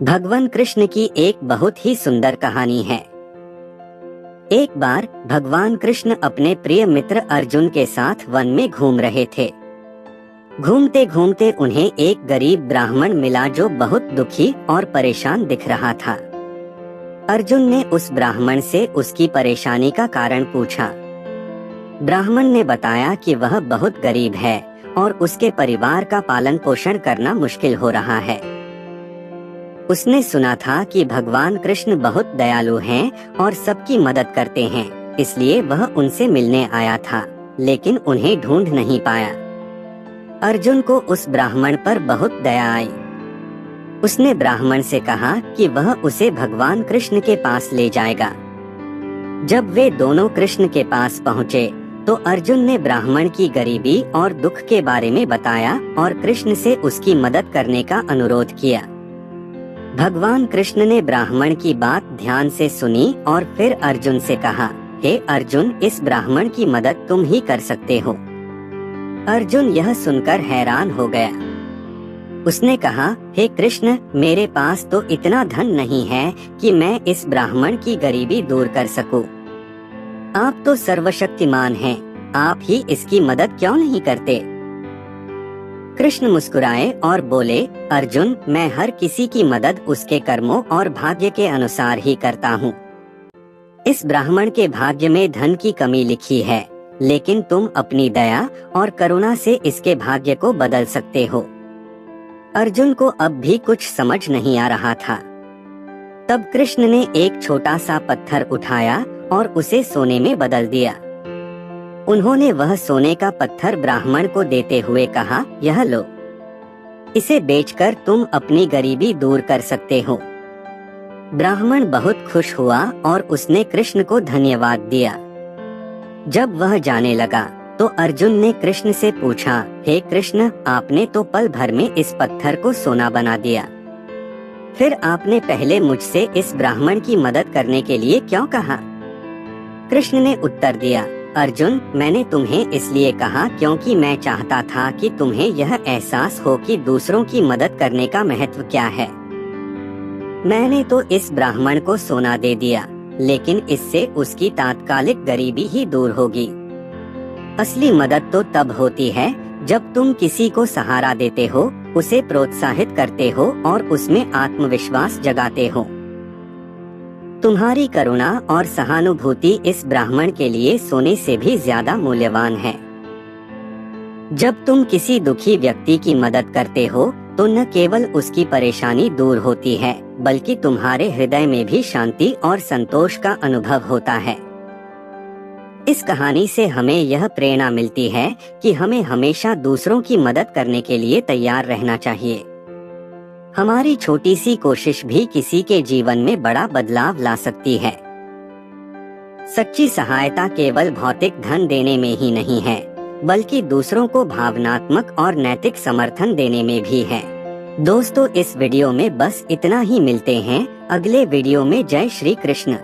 भगवान कृष्ण की एक बहुत ही सुंदर कहानी है। एक बार भगवान कृष्ण अपने प्रिय मित्र अर्जुन के साथ वन में घूम रहे थे। घूमते घूमते उन्हें एक गरीब ब्राह्मण मिला जो बहुत दुखी और परेशान दिख रहा था। अर्जुन ने उस ब्राह्मण से उसकी परेशानी का कारण पूछा। ब्राह्मण ने बताया कि वह बहुत गरीब है और उसके परिवार का पालन पोषण करना मुश्किल हो रहा है। उसने सुना था कि भगवान कृष्ण बहुत दयालु हैं और सबकी मदद करते हैं, इसलिए वह उनसे मिलने आया था, लेकिन उन्हें ढूंढ नहीं पाया। अर्जुन को उस ब्राह्मण पर बहुत दया आई। उसने ब्राह्मण से कहा कि वह उसे भगवान कृष्ण के पास ले जाएगा। जब वे दोनों कृष्ण के पास पहुँचे तो अर्जुन ने ब्राह्मण की गरीबी और दुख के बारे में बताया और कृष्ण से उसकी मदद करने का अनुरोध किया। भगवान कृष्ण ने ब्राह्मण की बात ध्यान से सुनी और फिर अर्जुन से कहा, हे अर्जुन, इस ब्राह्मण की मदद तुम ही कर सकते हो। अर्जुन यह सुनकर हैरान हो गया। उसने कहा, हे कृष्ण, मेरे पास तो इतना धन नहीं है कि मैं इस ब्राह्मण की गरीबी दूर कर सकूं। आप तो सर्वशक्तिमान हैं, आप ही इसकी मदद क्यों नहीं करते? कृष्ण मुस्कुराए और बोले, अर्जुन, मैं हर किसी की मदद उसके कर्मों और भाग्य के अनुसार ही करता हूँ। इस ब्राह्मण के भाग्य में धन की कमी लिखी है, लेकिन तुम अपनी दया और करुणा से इसके भाग्य को बदल सकते हो। अर्जुन को अब भी कुछ समझ नहीं आ रहा था। तब कृष्ण ने एक छोटा सा पत्थर उठाया और उसे सोने में बदल दिया। उन्होंने वह सोने का पत्थर ब्राह्मण को देते हुए कहा, यह लो, इसे बेचकर तुम अपनी गरीबी दूर कर सकते हो। ब्राह्मण बहुत खुश हुआ और उसने कृष्ण को धन्यवाद दिया। जब वह जाने लगा तो अर्जुन ने कृष्ण से पूछा, हे कृष्ण, आपने तो पल भर में इस पत्थर को सोना बना दिया, फिर आपने पहले मुझसे इस ब्राह्मण की मदद करने के लिए क्यों कहा? कृष्ण ने उत्तर दिया, अर्जुन, मैंने तुम्हें इसलिए कहा क्योंकि मैं चाहता था कि तुम्हें यह एहसास हो कि दूसरों की मदद करने का महत्व क्या है। मैंने तो इस ब्राह्मण को सोना दे दिया, लेकिन इससे उसकी तात्कालिक गरीबी ही दूर होगी। असली मदद तो तब होती है जब तुम किसी को सहारा देते हो, उसे प्रोत्साहित करते हो और उसमें आत्मविश्वास जगाते हो। तुम्हारी करुणा और सहानुभूति इस ब्राह्मण के लिए सोने से भी ज्यादा मूल्यवान है। जब तुम किसी दुखी व्यक्ति की मदद करते हो तो न केवल उसकी परेशानी दूर होती है, बल्कि तुम्हारे हृदय में भी शांति और संतोष का अनुभव होता है। इस कहानी से हमें यह प्रेरणा मिलती है कि हमें हमेशा दूसरों की मदद करने के लिए तैयार रहना चाहिए। हमारी छोटी सी कोशिश भी किसी के जीवन में बड़ा बदलाव ला सकती है। सच्ची सहायता केवल भौतिक धन देने में ही नहीं है, बल्कि दूसरों को भावनात्मक और नैतिक समर्थन देने में भी है। दोस्तों, इस वीडियो में बस इतना ही। मिलते हैं अगले वीडियो में। जय श्री कृष्ण।